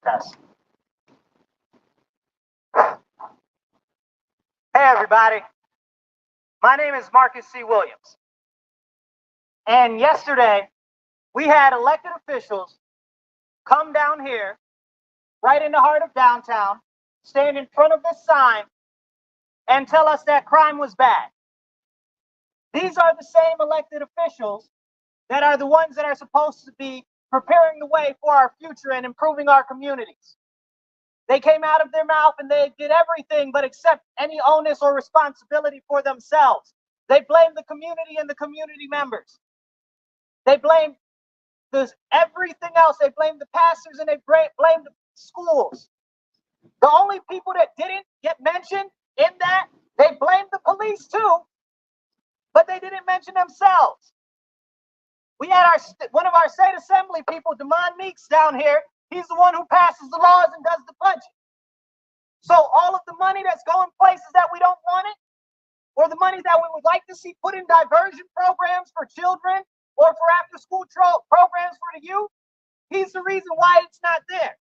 Yes. Hey, everybody. My name is Marcus C. Williams. And yesterday, we had elected officials come down here, right in the heart of downtown, stand in front of this sign, and tell us that crime was bad. These are the same elected officials that are the ones that are supposed to be preparing the way for our future and improving our communities. They came out of their mouth and they did everything but accept any onus or responsibility for themselves. They blamed the community and the community members. They blamed everything else. They blamed the pastors and they blamed the schools. The only people that didn't get mentioned in that, they blamed the police too, but they didn't mention themselves. We had one of our state assembly people, Demond Meeks, down here. He's the one who passes the laws and does the budget. So all of the money that's going places that we don't want it, or the money that we would like to see put in diversion programs for children or for after-school programs for the youth, he's the reason why it's not there.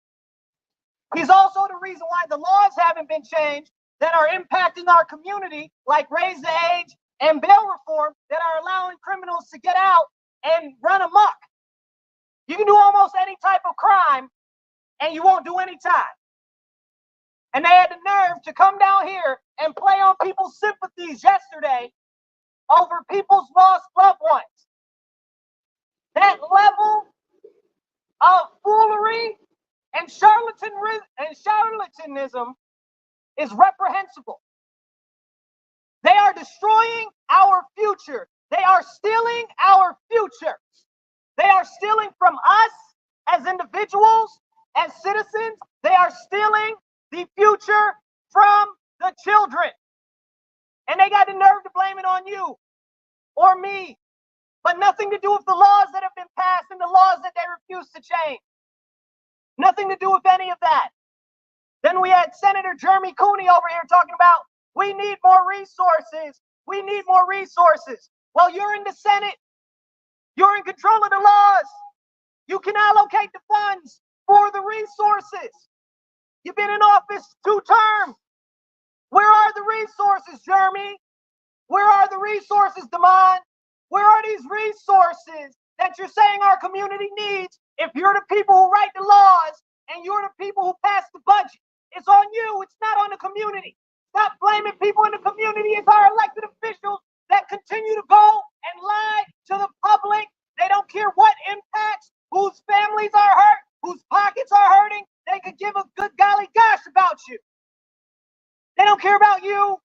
He's also the reason why the laws haven't been changed that are impacting our community, like raise the age and bail reform, that are allowing criminals to get out and run amok. You can do almost any type of crime and you won't do any time. And they had the nerve to come down here and play on people's sympathies yesterday over people's lost loved ones. That level of foolery and charlatanism is reprehensible. They are destroying our future. They are stealing our future. They are stealing from us as individuals, as citizens. They are stealing the future from the children. And they got the nerve to blame it on you or me, but nothing to do with the laws that have been passed and the laws that they refuse to change. Nothing to do with any of that. Then we had Senator Jeremy Cooney over here talking about we need more resources. We need more resources. Well, you're in the Senate. You're in control of the laws. You can allocate the funds for the resources. You've been in office 2 terms. Where are the resources, Jeremy? Where are the resources, Demond? Where are these resources that you're saying our community needs if you're the people who write the laws and you're the people who pass the budget? It's on you. It's not on the community. Stop blaming people in the community. It's our elected officials that continue to go and lie to the public. They don't care what impacts, whose families are hurt, whose pockets are hurting. They could give a good golly gosh about you. They don't care about you.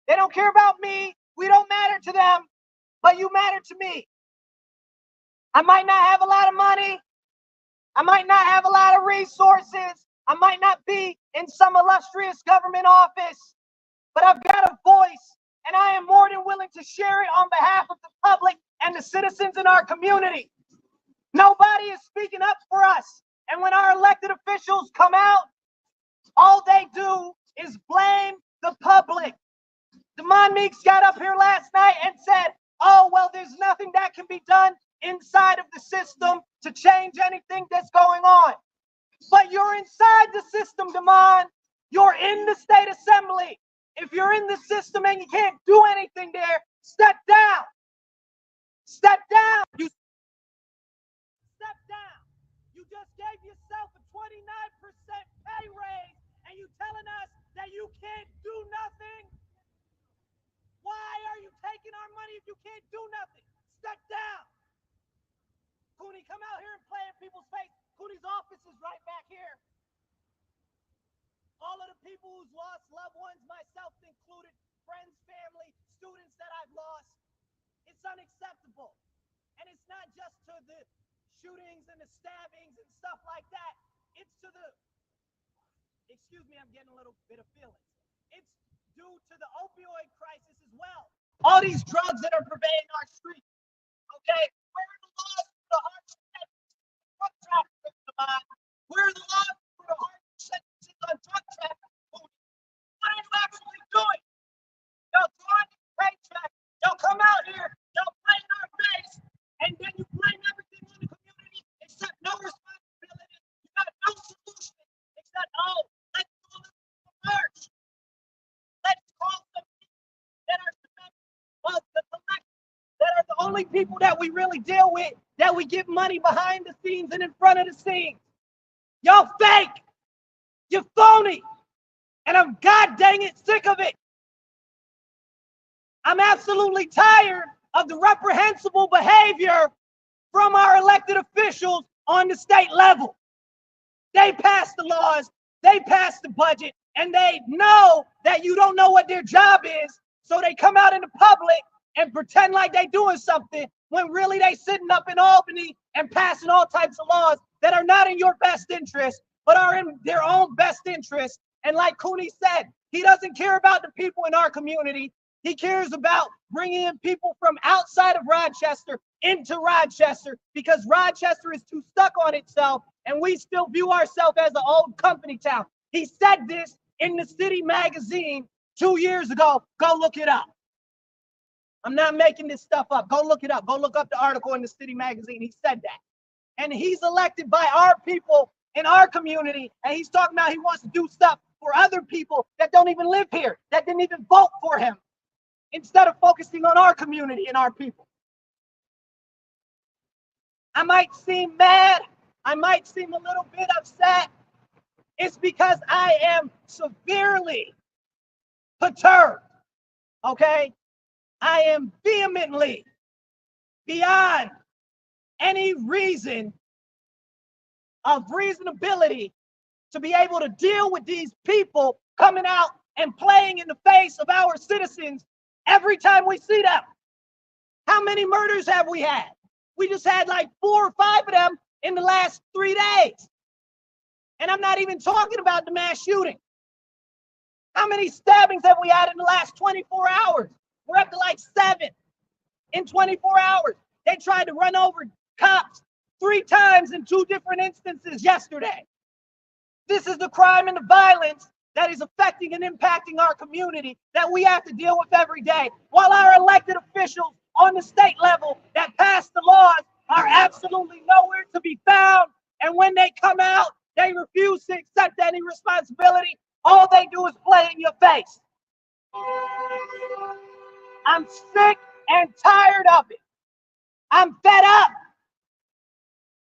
They don't care about me. We don't matter to them, but you matter to me. I might not have a lot of money. I might not have a lot of resources. I might not be in some illustrious government office, but I've got a voice, and I am more than willing to share it on behalf of the public and the citizens in our community. Nobody is speaking up for us. And when our elected officials come out, all they do is blame the public. Demond Meeks got up here last night and said, oh, well, there's nothing that can be done inside of the system to change anything that's going on. But you're inside the system, Demond. You're in the state assembly. If you're in the system and you can't do anything there, step down. Step down. You step down. You just gave yourself a 29% pay raise and you telling us that you can't do nothing? Why are you taking our money if you can't do nothing? Step down. Cooney, come out here and play in people's face. Cooney's office is right back here. All of the people who's lost loved ones, myself included, friends, family, students that I've lost. It's unacceptable. And it's not just to the shootings and the stabbings and stuff like that. It's to the, excuse me, I'm getting a little bit of feelings. It's due to the opioid crisis as well. All these drugs that are pervading our streets. Okay? Where are the laws for the harsh drug trafficking? Where are the laws for the harsh sentences on drug trafficking? What are you actually doing? Y'all drawing your paycheck. Y'all come out here. Y'all play in our face. And then you blame everything on the community except no responsibility. You got no solution. only people that we really deal with, that we give money behind the scenes and in front of the scenes. Y'all fake. You're phony. And I'm god dang it sick of it. I'm absolutely tired of the reprehensible behavior from our elected officials on the state level. They pass the laws, they pass the budget, and they know that you don't know what their job is, so they come out in the public and pretend like they doing something when really they sitting up in Albany and passing all types of laws that are not in your best interest, but are in their own best interest. And like Cooney said, he doesn't care about the people in our community. He cares about bringing in people from outside of Rochester into Rochester, because Rochester is too stuck on itself and we still view ourselves as an old company town. He said this in the City magazine 2 years ago. Go look it up. I'm not making this stuff up. Go look it up. Go look up the article in the City magazine. He said that. And he's elected by our people in our community, and he's talking about he wants to do stuff for other people that don't even live here, that didn't even vote for him, instead of focusing on our community and our people. I might seem mad. I might seem a little bit upset. It's because I am severely perturbed, okay? I am vehemently beyond any reason of reasonability to be able to deal with these people coming out and playing in the face of our citizens every time we see them. How many murders have we had? We just had like 4 or 5 of them in the last 3 days. And I'm not even talking about the mass shooting. How many stabbings have we had in the last 24 hours? We're up to like 7 in 24 hours. They tried to run over cops 3 times in 2 different instances yesterday. This is the crime and the violence that is affecting and impacting our community that we have to deal with every day, while our elected officials on the state level that pass the laws are absolutely nowhere to be found. And when they come out, they refuse to accept any responsibility. All they do is play in your face. I'm sick and tired of it. I'm fed up.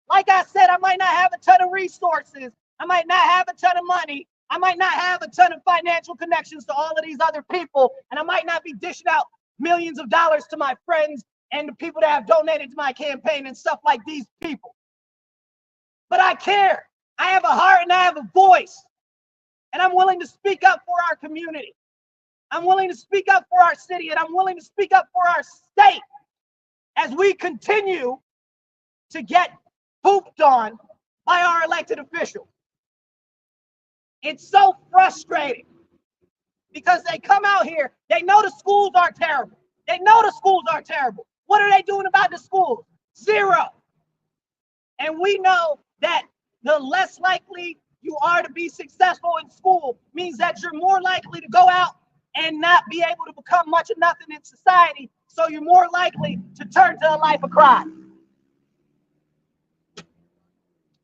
Like I said, I might not have a ton of resources. I might not have a ton of money. I might not have a ton of financial connections to all of these other people. And I might not be dishing out millions of dollars to my friends and the people that have donated to my campaign and stuff like these people. But I care. I have a heart and I have a voice. And I'm willing to speak up for our community. I'm willing to speak up for our city, and I'm willing to speak up for our state as we continue to get pooped on by our elected officials. It's so frustrating because they come out here, they know the schools are terrible. They know the schools are terrible. What are they doing about the schools? 0. And we know that the less likely you are to be successful in school means that you're more likely to go out and not be able to become much of nothing in society. So you're more likely to turn to a life of crime.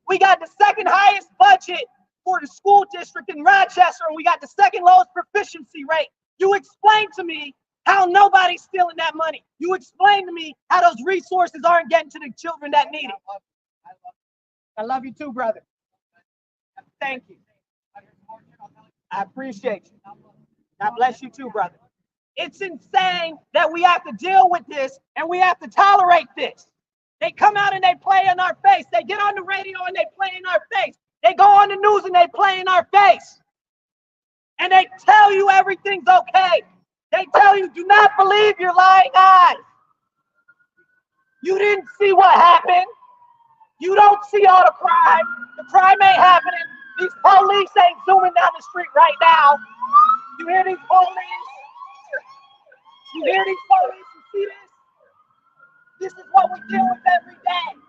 We got the 2nd highest budget for the school district in Rochester, and we got the 2nd lowest proficiency rate. You explain to me how nobody's stealing that money. You explain to me how those resources aren't getting to the children that need it. I love you too, brother. Thank you. I appreciate you. God bless you too, brother. It's insane that we have to deal with this and we have to tolerate this. They come out and they play in our face. They get on the radio and they play in our face. They go on the news and they play in our face. And they tell you everything's okay. They tell you, do not believe your lying eyes. You didn't see what happened. You don't see all the crime. The crime ain't happening. These police ain't zooming down the street right now. You hear these police? You hear these police? You see this? This is what we deal with every day.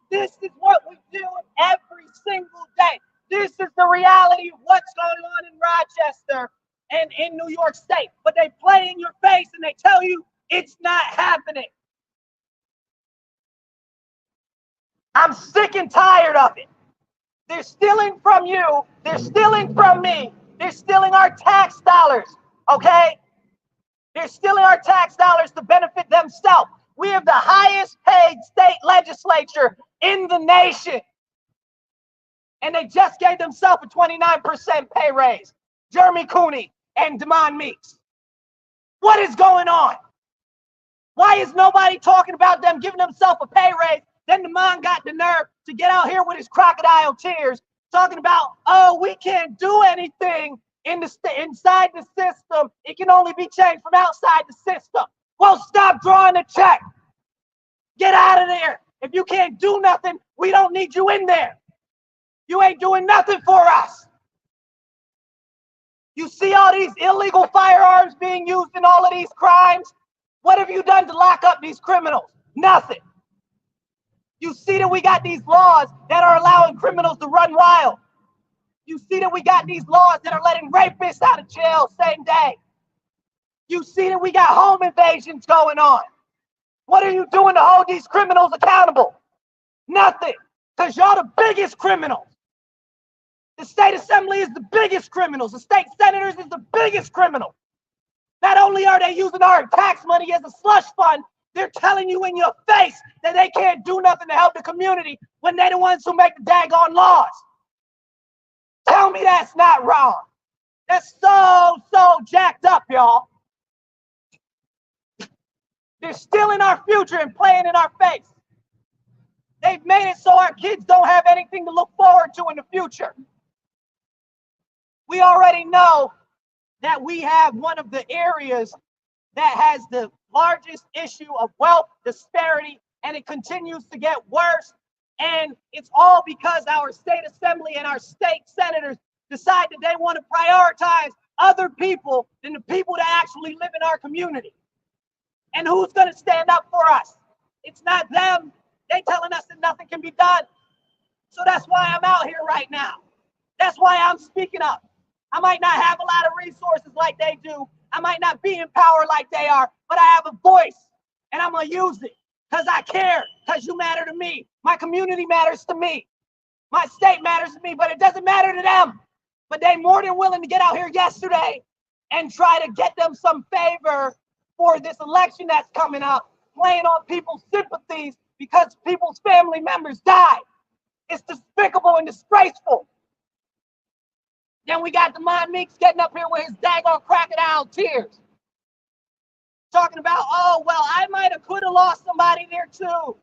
This is what we deal with every single day. This is the reality of what's going on in Rochester and in New York State. But they play in your face and they tell you it's not happening. I'm sick and tired of it. They're stealing from you. They're stealing from me. They're stealing our tax dollars, okay? They're stealing our tax dollars to benefit themselves. We have the highest paid state legislature in the nation. And they just gave themselves a 29% pay raise. Jeremy Cooney and Demond Meeks. What is going on? Why is nobody talking about them giving themselves a pay raise? Then Demond got the nerve to get out here with his crocodile tears, talking about, oh, we can't do anything inside the system. It can only be changed from outside the system. Well, stop drawing a check. Get out of there. If you can't do nothing, we don't need you in there. You ain't doing nothing for us. You see all these illegal firearms being used in all of these crimes? What have you done to lock up these criminals? Nothing. You see that we got these laws that are allowing criminals to run wild. You see that we got these laws that are letting rapists out of jail same day. You see that we got home invasions going on. What are you doing to hold these criminals accountable? Nothing. Because y'all the biggest criminals. The state assembly is the biggest criminals. The state senators is the biggest criminal. Not only are they using our tax money as a slush fund, they're telling you in your face that they can't do nothing to help the community when they're the ones who make the daggone laws. Tell me that's not wrong. That's so jacked up, y'all. They're stealing our future and playing in our face. They've made it so our kids don't have anything to look forward to in the future. We already know that we have one of the areas that has the largest issue of wealth disparity, and it continues to get worse. And it's all because our state assembly and our state senators decide that they want to prioritize other people than the people that actually live in our community. And who's going to stand up for us? It's not them. They telling us that nothing can be done. So that's why I'm out here right now. That's why I'm speaking up. I might not have a lot of resources like they do. I might not be in power like they are, but I have a voice and I'm going to use it because I care, because you matter to me. My community matters to me. My state matters to me, but it doesn't matter to them. But they more than willing to get out here yesterday and try to get them some favor for this election that's coming up, playing on people's sympathies because people's family members died. It's despicable and disgraceful. Then we got Demond Meeks getting up here with his daggone crocodile tears. Talking about, oh, well, I might have could have lost somebody there too.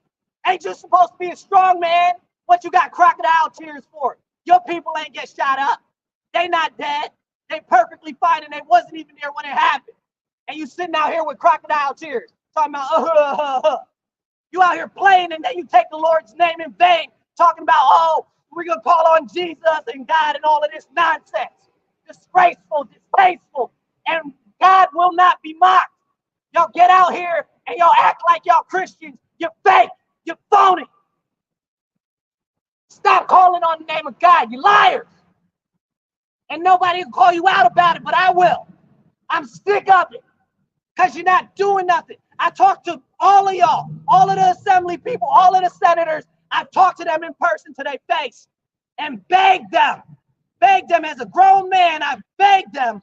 Ain't you supposed to be a strong man? What you got crocodile tears for? Your people ain't get shot up. They not dead. They perfectly fine and they wasn't even there when it happened. And you sitting out here with crocodile tears. Talking about, You out here playing and then you take the Lord's name in vain. Talking about, oh, we're going to call on Jesus and God and all of this nonsense. Disgraceful, distasteful, and God will not be mocked. Y'all get out here and y'all act like y'all Christians. You're fake. You're phony. Stop calling on the name of God. You liars. And nobody will call you out about it, but I will. I'm sick of it because you're not doing nothing. I talked to all of y'all, all of the assembly people, all of the senators. I've talked to them in person to their face and begged them as a grown man, I've begged them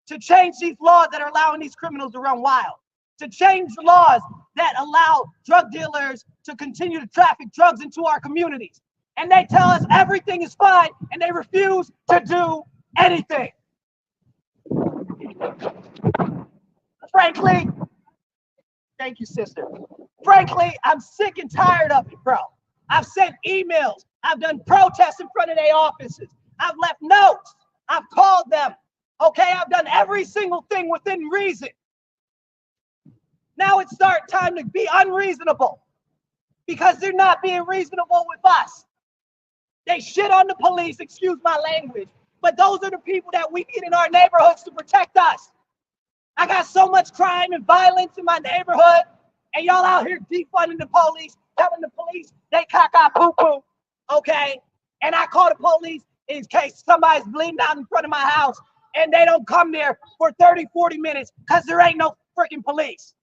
to change these laws that are allowing these criminals to run wild, to change the laws that allow drug dealers to continue to traffic drugs into our communities. And they tell us everything is fine and they refuse to do anything. Frankly, thank you, sister. Frankly, I'm sick and tired of it, bro. I've sent emails. I've done protests in front of their offices. I've left notes. I've called them. Okay, I've done every single thing within reason. Now it's time to be unreasonable because they're not being reasonable with us. They shit on the police, excuse my language, but those are the people that we need in our neighborhoods to protect us. I got so much crime and violence in my neighborhood, and y'all out here defunding the police, telling the police they caca poo-poo, okay? And I call the police in case somebody's bleeding out in front of my house, and they don't come there for 30, 40 minutes because there ain't no freaking police.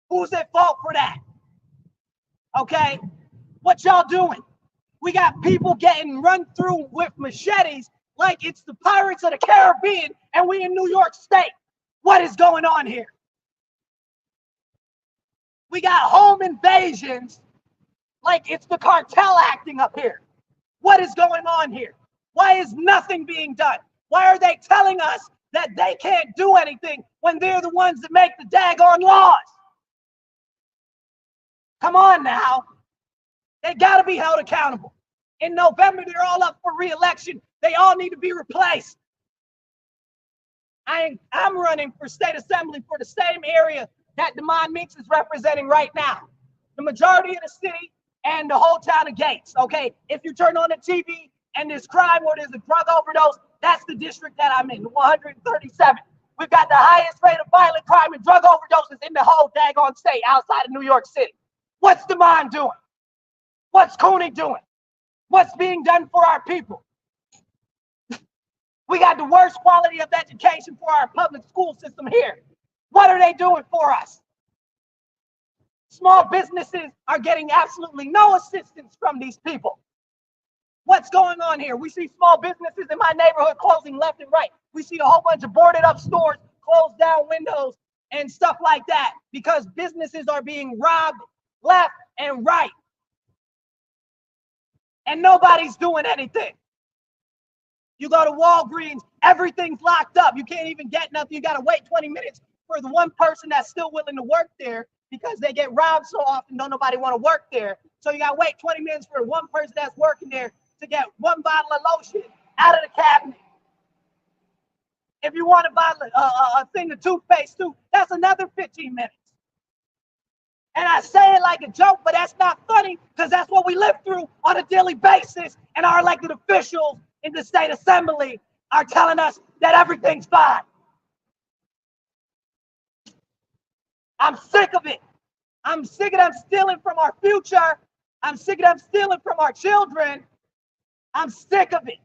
Who's at fault for that? Okay? What y'all doing? We got people getting run through with machetes like it's the Pirates of the Caribbean and we in New York State. What is going on here? We got home invasions like it's the cartel acting up here. What is going on here? Why is nothing being done? Why are they telling us that they can't do anything when they're the ones that make the daggone laws? Come on now. They got to be held accountable. In November, they're all up for re-election. They all need to be replaced. I'm running for state assembly for the same area that Demond Meeks is representing right now. The majority of the city and the whole town of Gates, okay? If you turn on the TV and there's crime or there's a drug overdose, that's the district that I'm in, 137. We've got the highest rate of violent crime and drug overdoses in the whole daggone state outside of New York City. What's Demond doing? What's Cooney doing? What's being done for our people? We got the worst quality of education for our public school system here. What are they doing for us? Small businesses are getting absolutely no assistance from these people. What's going on here? We see small businesses in my neighborhood closing left and right. We see a whole bunch of boarded up stores, closed down windows, and stuff like that because businesses are being robbed left and right. And nobody's doing anything. You go to Walgreens, everything's locked up. You can't even get nothing. You got to wait 20 minutes for the one person that's still willing to work there because they get robbed so often, don't nobody want to work there. So you got to wait 20 minutes for one person that's working there to get one bottle of lotion out of the cabinet. If you want to buy a thing of toothpaste too, that's another 15 minutes. And I say it like a joke, but that's not funny because that's what we live through on a daily basis. And our elected officials in the state assembly are telling us that everything's fine. I'm sick of it. I'm sick of them stealing from our future. I'm sick of them stealing from our children. I'm sick of it.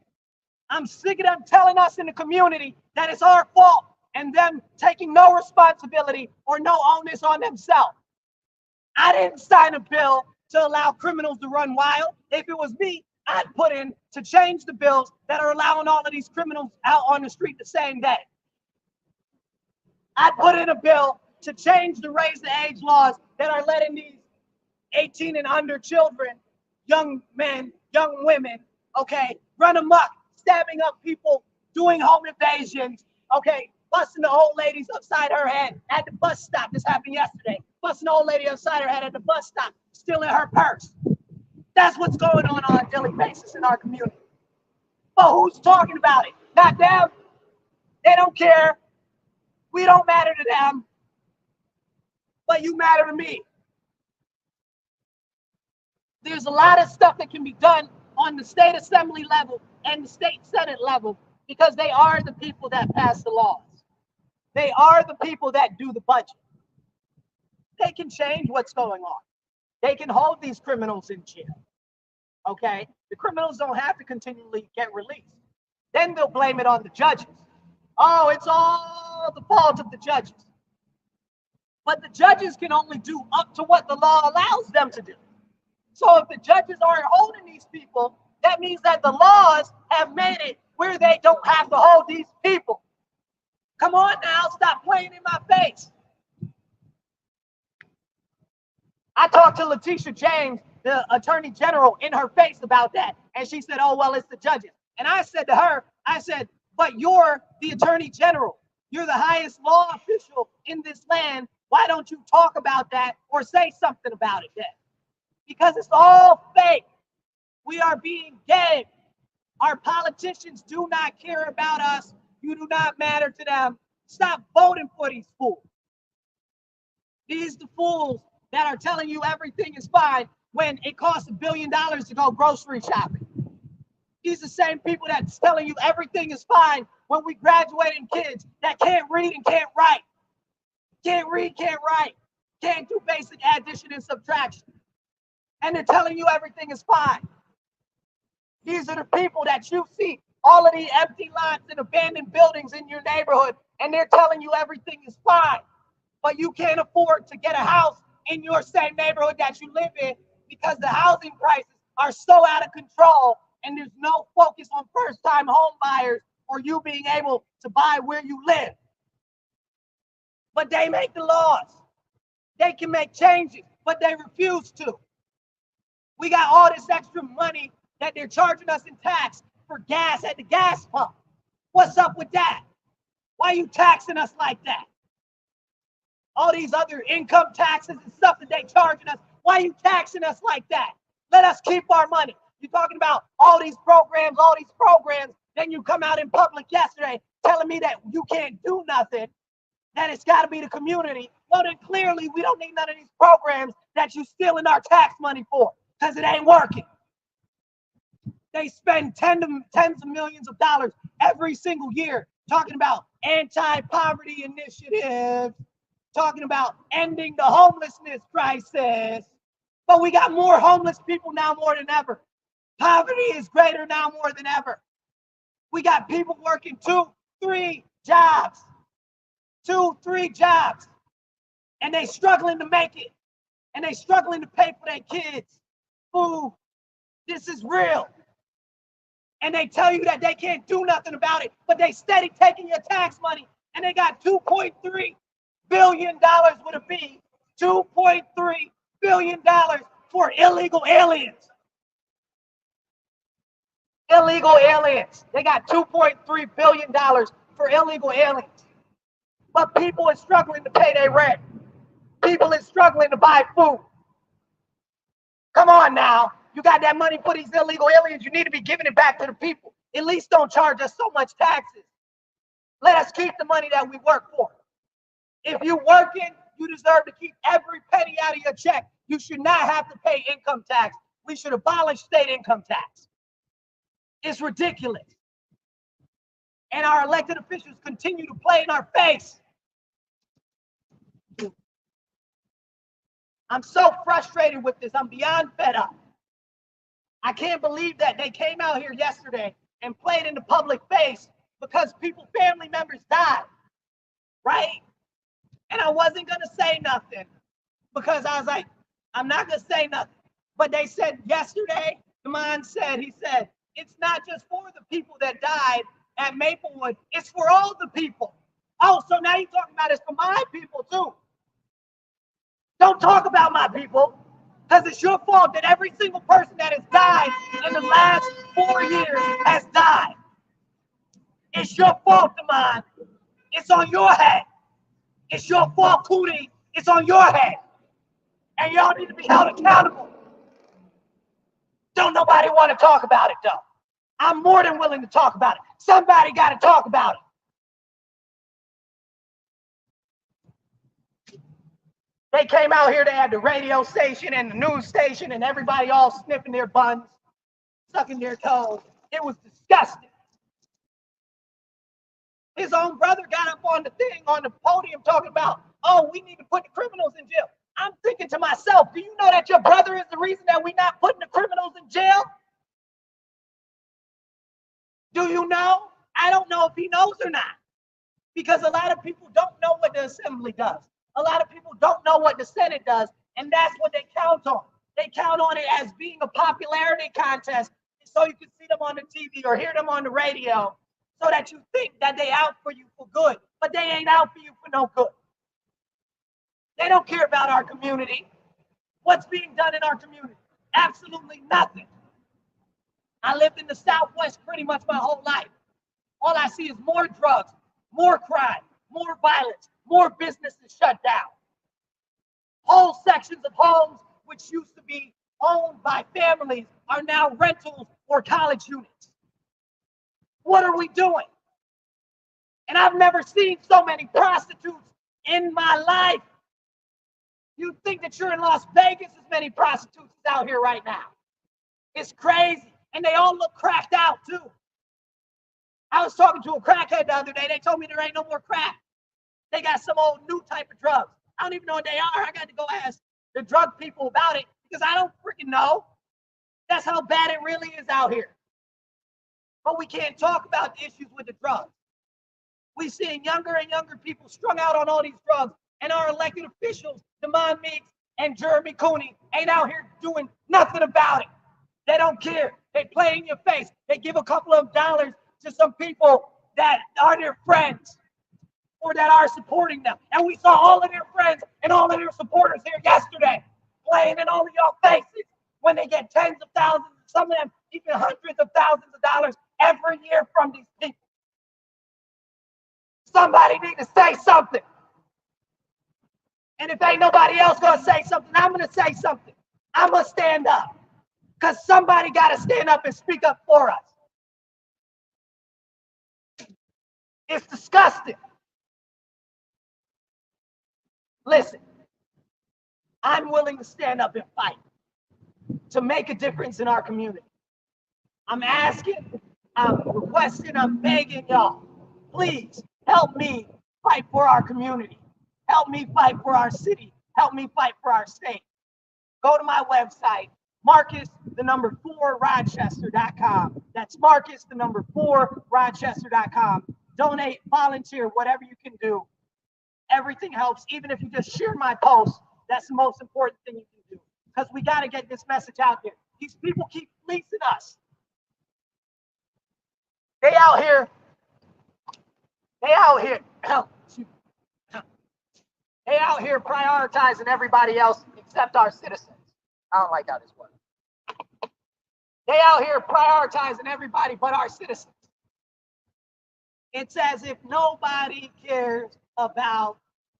I'm sick of them telling us in the community that it's our fault and them taking no responsibility or no onus on themselves. I didn't sign a bill to allow criminals to run wild. If it was me, I'd put in to change the bills that are allowing all of these criminals out on the street the same day. I'd put in a bill to change the raise the age laws that are letting these 18 and under children, young men, young women, okay, run amok, stabbing up people, doing home invasions, okay, busting the old ladies upside her head at the bus stop. This happened yesterday. Busting the old lady upside her head at the bus stop, stealing her purse. That's what's going on a daily basis in our community. But who's talking about it? Not them. They don't care. We don't matter to them. But you matter to me. There's a lot of stuff that can be done on the state assembly level and the state senate level because they are the people that pass the laws. They are the people that do the budget. They can change what's going on. They can hold these criminals in jail. Okay? The criminals don't have to continually get released. Then they'll blame it on the judges. Oh, it's all the fault of the judges. But the judges can only do up to what the law allows them to do. So if the judges aren't holding these people, that means that the laws have made it where they don't have to hold these people. Come on now, stop playing in my face. I talked to Letitia James, the Attorney General, in her face about that. And she said, oh, well, it's the judges. And I said to her, I said, but you're the Attorney General. You're the highest law official in this land. Why don't you talk about that or say something about it then? Because it's all fake. We are being gamed. Our politicians do not care about us. You do not matter to them. Stop voting for these fools. These the fools that are telling you everything is fine when it costs $1 billion to go grocery shopping. These are the same people that's telling you everything is fine when we graduating kids that can't read and can't write. Can't read, can't write, can't do basic addition and subtraction. And they're telling you everything is fine. These are the people that you see, all of the empty lots and abandoned buildings in your neighborhood, and they're telling you everything is fine. But you can't afford to get a house in your same neighborhood that you live in because the housing prices are so out of control and there's no focus on first-time home buyers or you being able to buy where you live. But they make the laws. They can make changes, but they refuse to. We got all this extra money that they're charging us in tax for gas at the gas pump. What's up with that? Why are you taxing us like that? All these other income taxes and stuff that they charging us. Why are you taxing us like that? Let us keep our money. You're talking about all these programs, then you come out in public yesterday telling me that you can't do nothing, that it's got to be the community. Well, then clearly we don't need none of these programs that you stealing our tax money for, because it ain't working. They spend tens of millions of dollars every single year talking about anti-poverty initiatives, talking about ending the homelessness crisis. But we got more homeless people now more than ever. Poverty is greater now more than ever. We got people working 2-3 jobs. 2-3 jobs. And they struggling to make it. And they struggling to pay for their kids food. This is real. And they tell you that they can't do nothing about it, but they steady taking your tax money. And they got $2.3 billion with a B. $2.3 billion for illegal aliens. Illegal aliens. They got $2.3 billion for illegal aliens. But people are struggling to pay their rent. People are struggling to buy food. Come on now. You got that money for these illegal aliens. You need to be giving it back to the people. At least don't charge us so much taxes. Let us keep the money that we work for. If you're working, you deserve to keep every penny out of your check. You should not have to pay income tax. We should abolish state income tax. It's ridiculous. And our elected officials continue to play in our face. I'm so frustrated with this. I'm beyond fed up. I can't believe that they came out here yesterday and played in the public face because family members died, right? And I wasn't going to say nothing because I was like, I'm not going to say nothing. But they said yesterday, he said, it's not just for the people that died at Maplewood, it's for all the people. Oh, so now you're talking about it's for my people too. Don't talk about my people, because it's your fault that every single person that has died in the last 4 years has died. It's your fault, Damon. It's on your head. It's your fault, Cootie. It's on your head. And y'all need to be held accountable. Don't nobody want to talk about it, though. I'm more than willing to talk about it. Somebody got to talk about it. They came out here, they had the radio station and the news station and everybody all sniffing their buns, sucking their toes. It was disgusting. His own brother got up on the podium talking about, oh, we need to put the criminals in jail. I'm thinking to myself, do you know that your brother is the reason that we're not putting the criminals in jail? Do you know? I don't know if he knows or not, because a lot of people don't know what the assembly does. A lot of people don't know what the Senate does, and that's what they count on. They count on it as being a popularity contest, so you can see them on the TV or hear them on the radio, so that you think that they out for you for good, but they ain't out for you for no good. They don't care about our community. What's being done in our community? Absolutely nothing. I lived in the Southwest pretty much my whole life. All I see is more drugs, more crime, more violence, more businesses shut down. Whole sections of homes which used to be owned by families are now rentals or college units. What are we doing? And I've never seen so many prostitutes in my life. You think that you're in Las Vegas, as many prostitutes is out here right now. It's crazy. And they all look cracked out too. I was talking to a crackhead the other day. They told me there ain't no more crack. They got some old new type of drugs. I don't even know what they are. I got to go ask the drug people about it because I don't freaking know. That's how bad it really is out here. But we can't talk about the issues with the drugs. We're seeing younger and younger people strung out on all these drugs, and our elected officials, Damon Meeks and Jeremy Cooney, ain't out here doing nothing about it. They don't care. They play in your face. They give a couple of dollars to some people that are their friends. or that are supporting them. And we saw all of their friends and all of their supporters here yesterday playing in all of y'all faces when they get tens of thousands, some of them even hundreds of thousands of dollars every year from these people. Somebody need to say something. And if ain't nobody else gonna say something, I'm gonna say something. I'm gonna stand up. Because somebody gotta stand up and speak up for us. It's disgusting. Listen, I'm willing to stand up and fight to make a difference in our community. I'm asking, I'm requesting, I'm begging y'all, please help me fight for our community. Help me fight for our city. Help me fight for our state. Go to my website, Marcus4Rochester.com. That's Marcus4Rochester.com. Donate, volunteer, whatever you can do. Everything helps. Even if you just share my post, that's the most important thing you can do. Because we got to get this message out there. These people keep fleecing us. They out here. They out here prioritizing everybody else except our citizens. I don't like how this works. They out here prioritizing everybody but our citizens. It's as if nobody cares about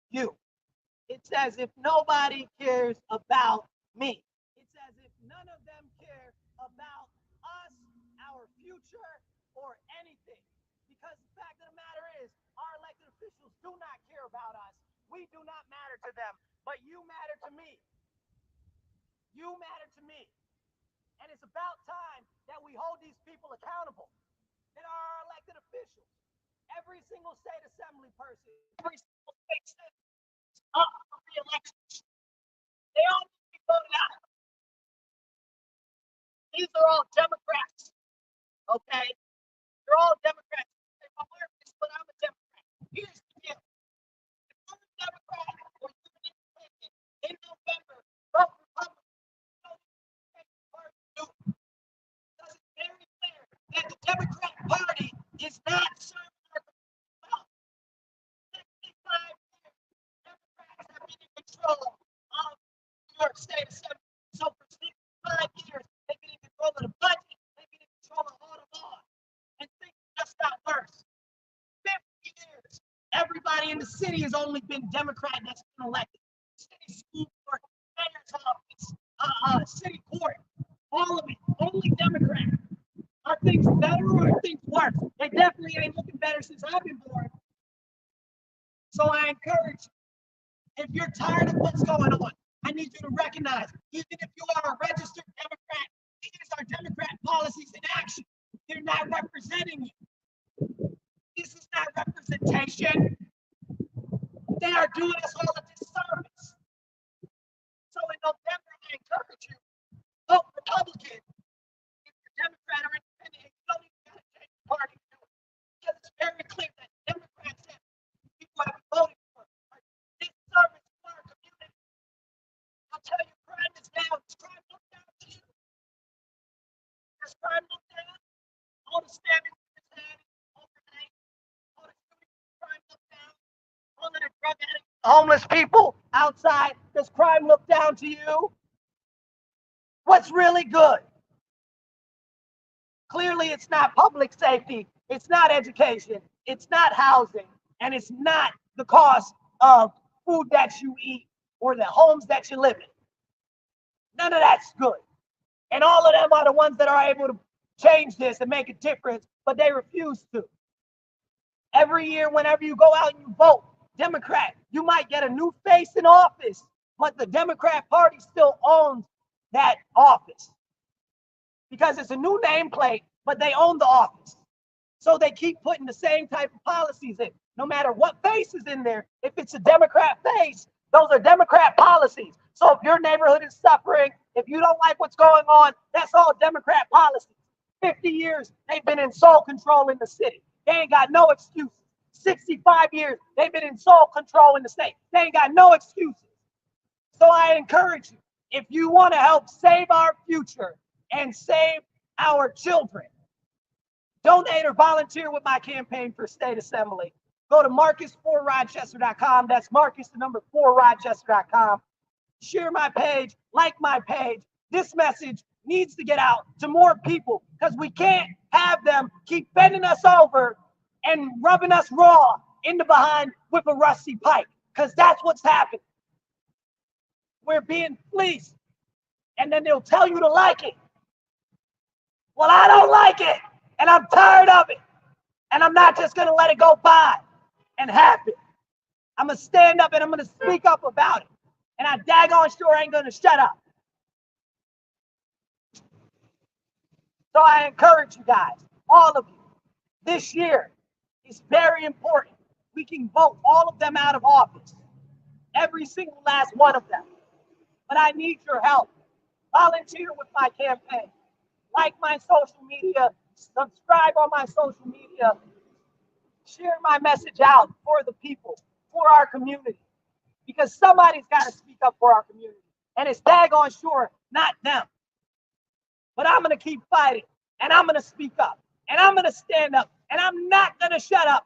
you. It's as if nobody cares about me. It's as if none of them care about us, our future, or anything. Because the fact of the matter is, our elected officials do not care about us. We do not matter to them, but you matter to me. You matter to me. And it's about time that we hold these people accountable. That are our elected officials. Every single state assembly person, every single state senator up for re-election. They all need to be voted out. These are all Democrats. Okay? They're all Democrats. But I'm a Democrat. Here's the deal. If you're a Democrat or you're an independent in November, vote Republican. Because it's very clear that the Democrat Party is not serving our community well. 65 years, Democrats have been in control of New York State Assembly. So for 65 years, they've been in control of the budget, they've been in control of all the laws. And things just got worse. 50 years, everybody in the city has only been Democrat that's been elected. City school board, mayor's office, city court, all of it, only Democrat. Are things better or are things worse? They definitely ain't looking better since I've been born. So I encourage you, if you're tired of what's going on, I need you to recognize, even if you are a registered Democrat, these are Democrat policies in action. They're not representing you. This is not representation. They are doing us all a disservice. So in November, I encourage you, vote Republican. If you're Democrat or independent, you don't even got to change the party to do it. Because it's very clear that Democrats have people have voted for are disservice to our community. I'll tell you, crime is down. Does crime look down to you? Does crime look down? All the stabbings in his head overnight, all the crime look down, all of the drug addicts, homeless people outside. Does crime look down to you? What's really good? Clearly, it's not public safety, it's not education, it's not housing, and it's not the cost of food that you eat or the homes that you live in. None of that's good. And all of them are the ones that are able to change this and make a difference, but they refuse to. Every year, whenever you go out and you vote Democrat, you might get a new face in office, but the Democrat Party still owns that office because it's a new nameplate, but they own the office. So they keep putting the same type of policies in. No matter what face is in there, if it's a Democrat face, those are Democrat policies. So if your neighborhood is suffering, if you don't like what's going on, that's all Democrat policies. 50 years, they've been in sole control in the city. They ain't got no excuses. 65 years, they've been in sole control in the state. They ain't got no excuses. So I encourage you, if you want to help save our future and save our children, donate or volunteer with my campaign for state assembly. Go to Marcus4Rochester.com. That's Marcus, the number 4Rochester.com. Share my page, like my page. This message needs to get out to more people because we can't have them keep bending us over and rubbing us raw in the behind with a rusty pipe, because that's what's happening. We're being fleeced, and then they'll tell you to like it. Well, I don't like it, and I'm tired of it, and I'm not just going to let it go by and happen. I'm going to stand up and I'm going to speak up about it, and I daggone sure ain't going to shut up. So I encourage you guys, all of you, this year is very important. We can vote all of them out of office, every single last one of them. But I need your help. Volunteer with my campaign. Like my social media, subscribe on my social media, share my message out for the people, for our community, because somebody's got to speak up for our community, and it's daggone sure not them. But I'm going to keep fighting, and I'm going to speak up, and I'm going to stand up, and I'm not going to shut up,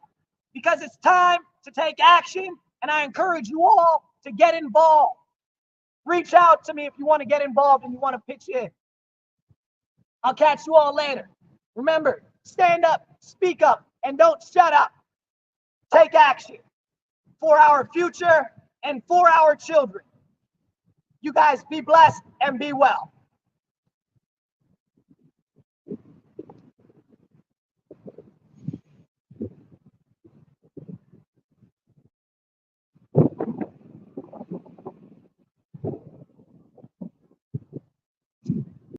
because it's time to take action, and I encourage you all to get involved. Reach out to me if you want to get involved and you want to pitch in. I'll catch you all later. Remember, stand up, speak up, and don't shut up. Take action for our future and for our children. You guys be blessed and be well.